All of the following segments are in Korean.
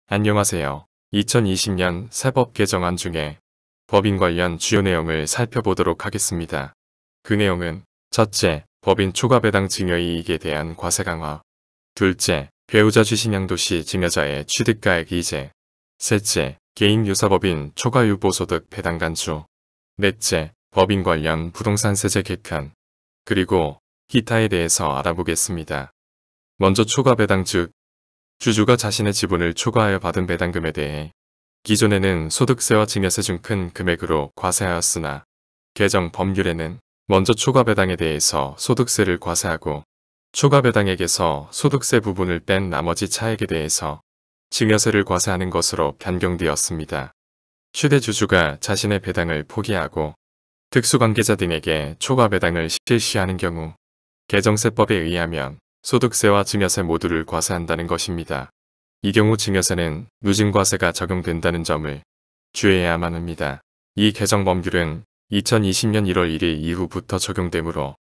안녕하세요. 2020년 새법 개정안 중에 법인 관련 주요 내용을 살펴보도록 하겠습니다. 그 내용은 첫째, 법인 초과 배당 증여이익에 대한 과세 강화. 둘째, 배우자 주식양도시 증여자의 취득가액 이제. 셋째, 개인 유사법인 초과 유보소득 배당 간주. 넷째, 법인 관련 부동산 세제 개편. 그리고 기타에 대해서 알아보겠습니다. 먼저 초과 배당 즉 주주가 자신의 지분을 초과하여 받은 배당금에 대해 기존에는 소득세와 증여세 중 큰 금액으로 과세하였으나 개정 법률에는 먼저 초과 배당에 대해서 소득세를 과세하고 초과 배당액에서 소득세 부분을 뺀 나머지 차액에 대해서 증여세를 과세하는 것으로 변경되었습니다. 최대 주주가 자신의 배당을 포기하고 특수관계자 등에게 초과 배당을 실시하는 경우 개정세법에 의하면 소득세와 증여세 모두를 과세한다는 것입니다. 이 경우 증여세는 누진과세가 적용된다는 점을 주의해야만 합니다. 이 개정 법률은 2020년 1월 1일 이후부터 적용되므로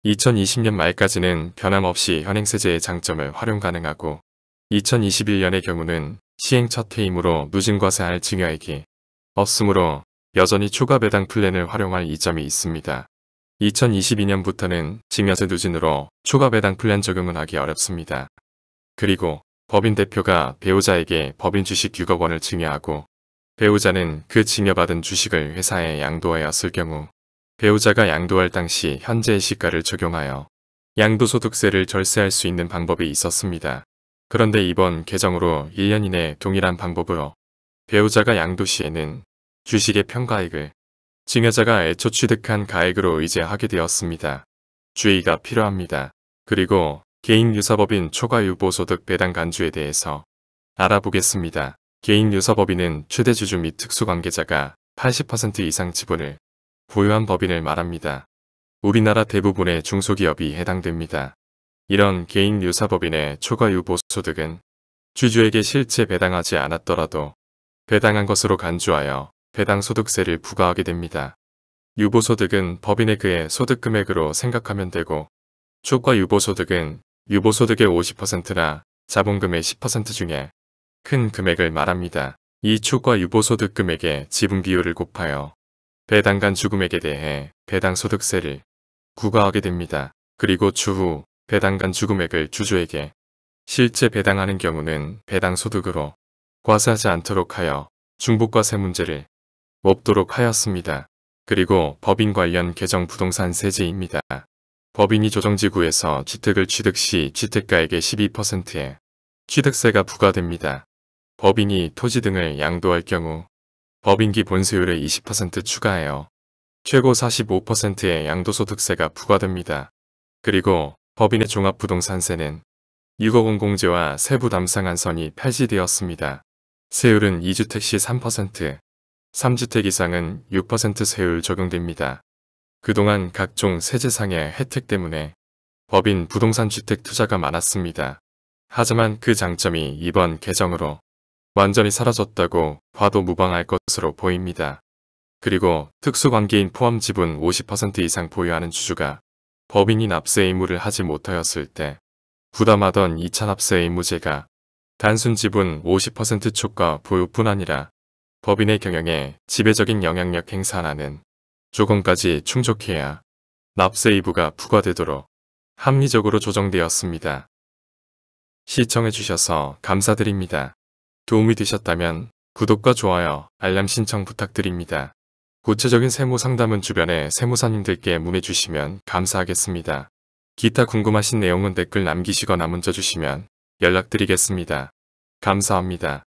2020년 말까지는 변함없이 현행세제의 장점을 활용 가능하고 2021년의 경우는 시행 첫 해이므로 누진과세할 증여액이 없으므로 여전히 초과 배당 플랜을 활용할 이점이 있습니다. 2022년부터는 증여세 누진으로 초과 배당 플랜 적용은 하기 어렵습니다. 그리고 법인 대표가 배우자에게 법인 주식 6억 원을 증여하고 배우자는 그 증여받은 주식을 회사에 양도하였을 경우 배우자가 양도할 당시 현재의 시가를 적용하여 양도소득세를 절세할 수 있는 방법이 있었습니다. 그런데 이번 개정으로 1년 이내 동일한 방법으로 배우자가 양도 시에는 주식의 평가액을 증여자가 애초 취득한 가액으로 의제하게 되었습니다. 주의가 필요합니다. 그리고 개인 유사법인 초과 유보소득 배당 간주에 대해서 알아보겠습니다. 개인 유사법인은 최대 주주 및 특수관계자가 80% 이상 지분을 보유한 법인을 말합니다. 우리나라 대부분의 중소기업이 해당됩니다. 이런 개인 유사법인의 초과 유보소득은 주주에게 실제 배당하지 않았더라도 배당한 것으로 간주하여 배당소득세를 부과하게 됩니다. 유보소득은 법인의 그의 소득금액으로 생각하면 되고 초과 유보소득은 유보소득의 50%나 자본금의 10% 중에 큰 금액을 말합니다. 이 초과 유보소득 금액의 지분 비율을 곱하여 배당간 주금액에 대해 배당소득세를 부과하게 됩니다. 그리고 추후 배당간 주금액을 주주에게 실제 배당하는 경우는 배당소득으로 과세하지 않도록 하여 중복과세 문제를 없도록 하였습니다. 그리고 법인 관련 개정 부동산 세제입니다. 법인이 조정지구에서 주택을 취득 시 주택가액의 12%의 취득세가 부과됩니다. 법인이 토지 등을 양도할 경우 법인기 본세율의 20% 추가하여 최고 45%의 양도소득세가 부과됩니다. 그리고 법인의 종합부동산세는 6억 원 공제와 세부 담상한선이 폐지되었습니다. 세율은 2주택 시 3%, 3주택 이상은 6% 세율 적용됩니다. 그동안 각종 세제상의 혜택 때문에 법인 부동산 주택 투자가 많았습니다. 하지만 그 장점이 이번 개정으로 완전히 사라졌다고 봐도 무방할 것으로 보입니다. 그리고 특수관계인 포함 지분 50% 이상 보유하는 주주가 법인이 납세 의무를 하지 못하였을 때 부담하던 2차 납세 의무제가 단순 지분 50% 초과 보유뿐 아니라 법인의 경영에 지배적인 영향력 행사하는 조건까지 충족해야 납세 의무가 부과되도록 합리적으로 조정되었습니다. 시청해주셔서 감사드립니다. 도움이 되셨다면 구독과 좋아요, 알람 신청 부탁드립니다. 구체적인 세무 상담은 주변의 세무사님들께 문의주시면 감사하겠습니다. 기타 궁금하신 내용은 댓글 남기시거나 문자 주시면 연락드리겠습니다. 감사합니다.